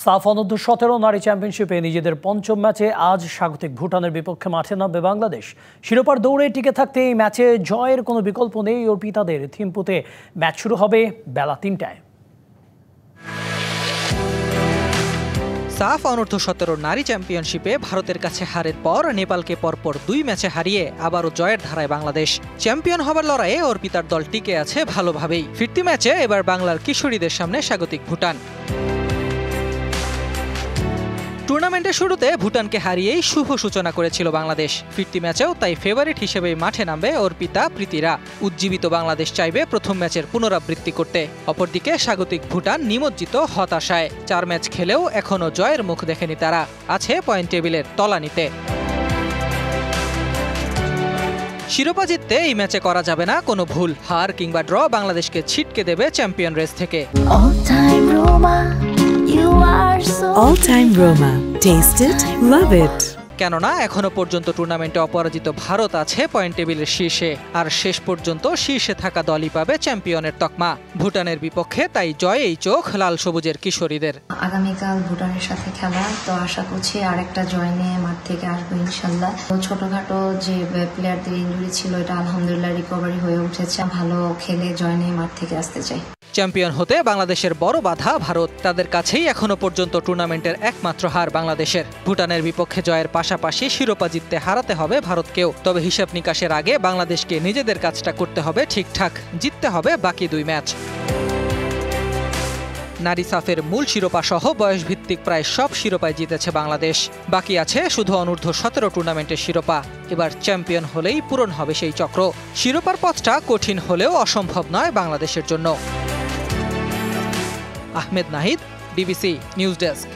সাফ অনূর্ধ্ব-17 নারী চ্যাম্পিয়নশিপে নিজেদের পঞ্চম ম্যাচে আজ স্বাগতিক ভুটানের বিপক্ষে মাঠে নামবে বাংলাদেশ। শিরোপার দৌড়ে টিকে থাকতে এই ম্যাচে জয়ের কোনো বিকল্প নেই অর্পিতাদের। থিম্পুতে ম্যাচ শুরু হবে বেলা ৩টায়। সাফ অনূর্ধ্ব-17 নারী চ্যাম্পিয়নশিপে ভারতের কাছে হারের পর নেপালকে পরপর 2 ম্যাচে হারিয়ে আবারও জয়ের ধারায় বাংলাদেশ। চ্যাম্পিয়ন হবার লড়াইয়ে অর্পিতার দল টিকে আছে ভালোভাবেই। ফিরতি ম্যাচে এবার বাংলার কিশোরীদের সামনে স্বাগতিক ভুটান। টুর্নামেন্টের শুরুতে ভুটানকে হারিয়েই শুভ সূচনা করেছিল বাংলাদেশ। ফিরতি ম্যাচেও তাই ফেভারিট হিসেবেই মাঠে নামবে অর্পিতা, প্রীতিরা। উজ্জীবিত বাংলাদেশ চাইবে প্রথম ম্যাচের পুনরাবৃত্তি করতে। অপরদিকে স্বাগতিক ভুটান নিমজ্জিত হতাশায়। 4 ম্যাচ খেলেও এখনও জয়ের মুখ দেখেনি তারা। আছে পয়েন্ট টেবিলের তলানিতে। শিরোপা জিততে এই ম্যাচে করা যাবে না কোনো ভুল। হার কিংবা ড্র বাংলাদেশকে ছিটকে দেবে চ্যাম্পিয়ন রেস থেকে। All time Roma. Taste it, love it. কেননা এখনো পর্যন্ত টুর্নামেন্টে অপরাজিত ভারত আছে পয়েন্ট টেবিলের শীর্ষে। আর শেষ পর্যন্ত শীর্ষে থাকা দলই পাবে চ্যাম্পিয়নের তকমা। ভুটানের বিপক্ষে তাই জয়েই চোখ লাল সবুজের কিশোরীদের। আগামীকাল ভুটানের সাথে খেলা, তো আশা করছি আরেকটা জয় নিয়ে মাঠ থেকে আসবো ইনশাল্লাহ। ছোটখাটো যে প্লেয়ারদের ইনজুরি ছিল এটা আলহামদুলিল্লাহ রিকভারি হয়ে উঠেছে। ভালো খেলে জয় নিয়ে মাঠ থেকে আসতে চাই। চ্যাম্পিয়ন হতে বাংলাদেশের বড় বাধা ভারত। তাদের কাছেই এখনো পর্যন্ত টুর্নামেন্টের একমাত্র হার বাংলাদেশের। ভুটানের বিপক্ষে জয়ের পাশাপাশি শিরোপা জিততে হারাতে হবে ভারতকেও। তবে হিসাব নিকাশের আগে বাংলাদেশকে নিজেদের কাজটা করতে হবে ঠিকঠাক। জিততে হবে বাকি 2 ম্যাচ। নারী সাফের মূল শিরোপা সহ বয়সভিত্তিক প্রায় সব শিরোপায় জিতেছে বাংলাদেশ। বাকি আছে শুধু অনূর্ধ্ব-17 টুর্নামেন্টের শিরোপা। এবার চ্যাম্পিয়ন হলেই পূরণ হবে সেই চক্র। শিরোপার পথটা কঠিন হলেও অসম্ভব নয় বাংলাদেশের জন্য। Ahmed Nahid, DBC news desk.